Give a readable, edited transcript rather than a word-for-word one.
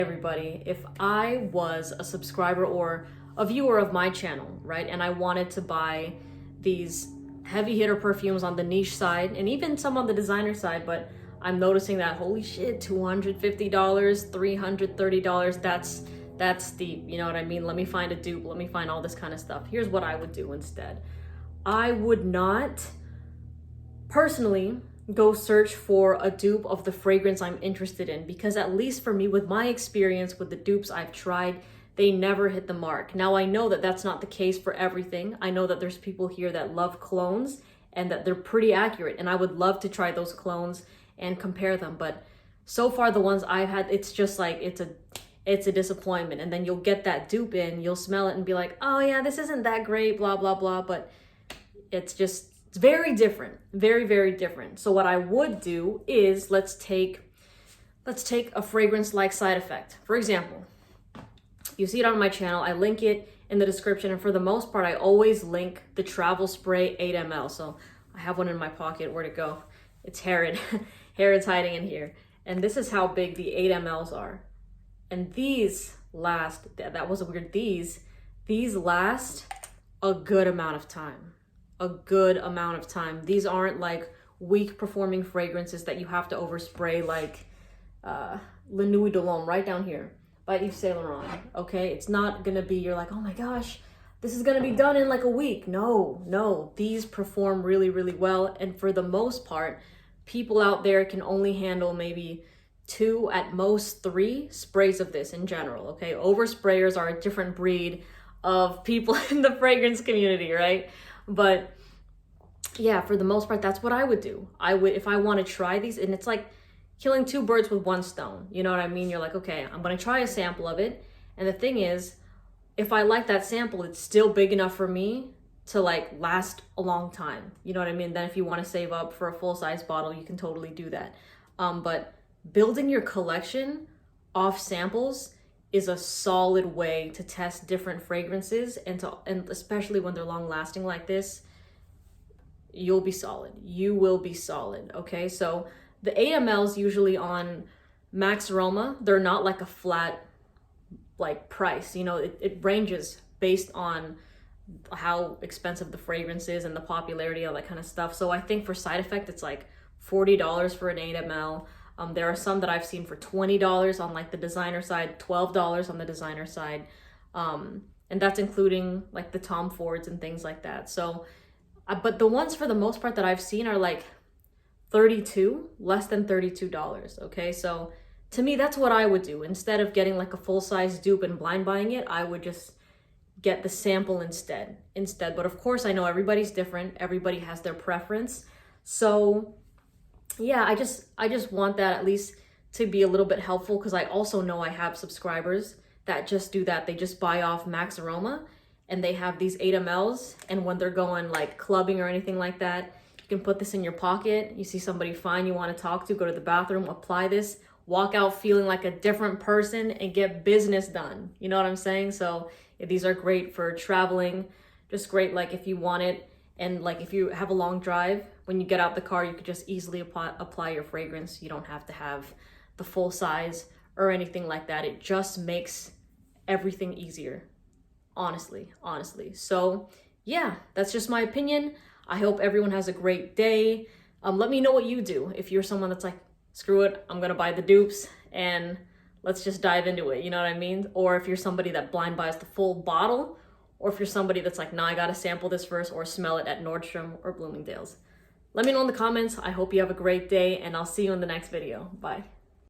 Everybody, if I was a subscriber or a viewer of my channel, right, and I wanted to buy these heavy hitter perfumes on the niche side and even some on the designer side, but I'm noticing that holy shit, $250, $330, that's steep, you know what I mean? Let me find a dupe, let me find all this kind of stuff. Here's what I would do instead. I would not personally go search for a dupe of the fragrance I'm interested in, because at least for me, with my experience with the dupes I've tried, they never hit the mark. Now I know that that's not the case for everything. I know that there's people here that love clones and that they're pretty accurate, and I would love to try those clones and compare them, but so far the ones I've had, it's just like it's a disappointment. And then you'll get that dupe in, you'll smell it and be like, oh yeah, this isn't that great, blah blah blah, but it's very different, very, very different. So what I would do is let's take a fragrance like Side Effect. For example, you see it on my channel, I link it in the description, and for the most part, I always link the travel spray 8 ml. So I have one in my pocket. Where'd it go? It's Herod. Herod's hiding in here. And this is how big the 8 mls are. And these last, that was weird, these last a good amount of time. A good amount of time. These aren't like weak performing fragrances that you have to overspray, like Le Nuit de l'Homme right down here by Yves Saint Laurent. Okay, it's not gonna be, you're like, oh my gosh, this is gonna be done in like a week. No, these perform really, really well. And for the most part, people out there can only handle maybe 2, at most 3 sprays of this in general. Okay, oversprayers are a different breed of people in the fragrance community, right? But yeah, for the most part, that's what I would do. I would, if I want to try these, and it's like killing 2 birds with 1 stone. You know what I mean? You're like, okay, I'm going to try a sample of it. And the thing is, if I like that sample, it's still big enough for me to like last a long time. You know what I mean? Then if you want to save up for a full size bottle, you can totally do that. But building your collection off samples is a solid way to test different fragrances, and especially when they're long lasting like this, you'll be solid. You will be solid. Okay, so the 8 mls usually on Max Aroma, they're not like a flat like price. You know, it ranges based on how expensive the fragrance is and the popularity, all that kind of stuff. So I think for Side Effect, it's like $40 for an 8 ml. There are some that I've seen for $20 on like the designer side, $12 on the designer side. And that's including like the Tom Fords and things like that. So, but the ones for the most part that I've seen are like less than $32. Okay. So to me, that's what I would do. Instead of getting like a full size dupe and blind buying it, I would just get the sample instead. But of course I know everybody's different. Everybody has their preference. So yeah, I just want that at least to be a little bit helpful, because I also know I have subscribers that just do that. They just buy off Max Aroma and they have these 8 mls, and when they're going like clubbing or anything like that, you can put this in your pocket. You see somebody fine you want to talk to, go to the bathroom, apply this, walk out feeling like a different person and get business done. You know what I'm saying? So yeah, these are great for traveling, just great like if you want it. And like if you have a long drive, when you get out the car, you could just easily apply your fragrance. You don't have to have the full size or anything like that. It just makes everything easier, honestly. So yeah, that's just my opinion. I hope everyone has a great day. Let me know what you do. If you're someone that's like, screw it, I'm gonna buy the dupes and let's just dive into it, you know what I mean? Or if you're somebody that blind buys the full bottle, or if you're somebody that's like, nah, I gotta sample this first or smell it at Nordstrom or Bloomingdale's. Let me know in the comments. I hope you have a great day, and I'll see you in the next video. Bye.